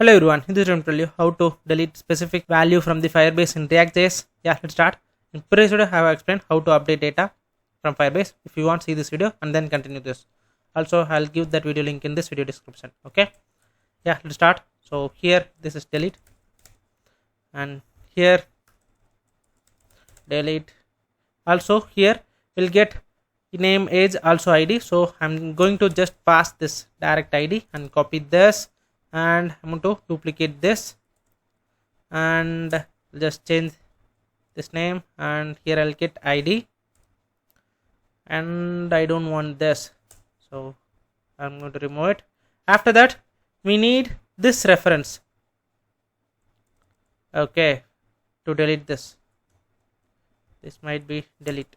Hello everyone, in this video I will tell you how to delete specific value from the Firebase in React.js. Yeah, let's start. In previous video I have explained how to update data from Firebase. If you want, see this video and then continue this. Also, I'll give that video link in this video description. Okay. Yeah, let's start. So here this is delete, and here delete. Also here we'll get name, age, also ID. So I'm going to just pass this direct ID and copy this, and I'm going to duplicate this and just change this name, and here I'll get ID, and I don't want this, so I'm going to remove it. After that we need this reference, okay, to delete this. This might be delete,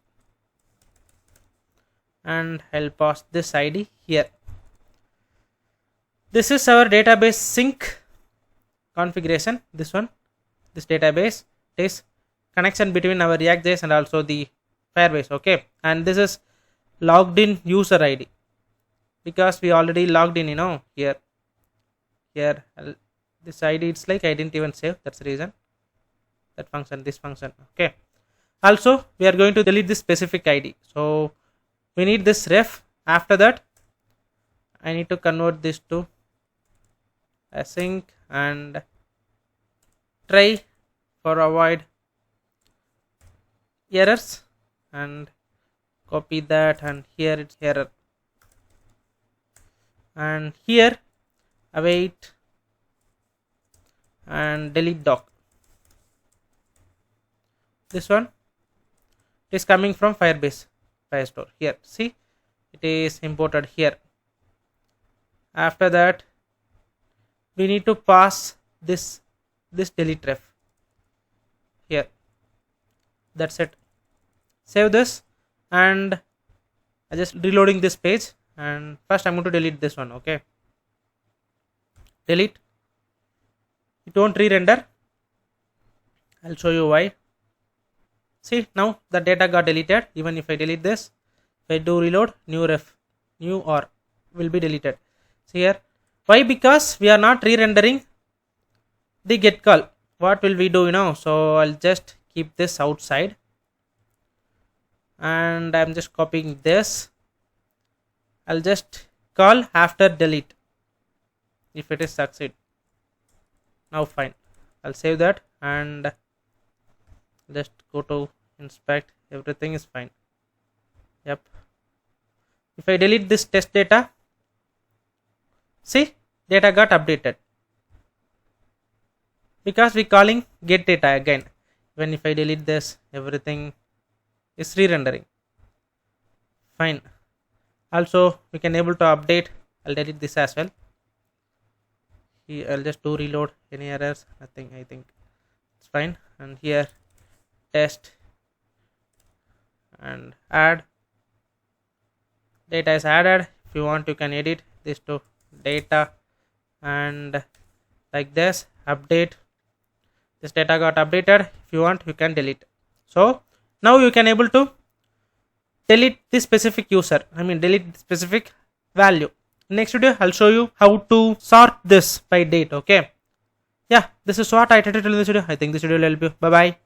and I'll pass this ID here. This is our database sync configuration. This database is connection between our React.js and also the Firebase. Okay, and this is logged in user ID because we already logged in. Here this ID, it's like I didn't even save. That's the reason. That function, this function. Okay. Also, we are going to delete this specific ID. So we need this ref. After that, I need to convert this to async and try for avoid errors, and copy that, and here it's error, and here await and delete doc. This one is coming from Firebase Firestore. Here, see, it is imported here. After that we need to pass this delete ref here. That's it. Save this, and I just reloading this page, and first I'm going to delete this one. Okay, delete. It won't re-render. I'll show you why. See, now the data got deleted. Even if I delete this, if I do reload, new ref, new or will be deleted. See here. Why? Because we are not re-rendering the get call. What will we do? So I'll just keep this outside, and I'm just copying this. I'll just call after delete if it is succeed. Now fine. I'll save that and just go to inspect. Everything is fine. Yep. If I delete this test data, see, data got updated because we calling get data again. When if I delete this, everything is re-rendering. Fine. Also, we can able to update. I'll delete this as well. Here I'll just do reload. Any errors? Nothing. I think it's fine. And here test and add. Data is added. If you want, you can edit this to data, and like this update. This data got updated. If you want, you can delete. So now you can able to delete this specific user. Delete specific value. Next video I'll show you how to sort this by date. Okay. Yeah, this is what I tried to tell in this video. I think this video will help you. Bye bye.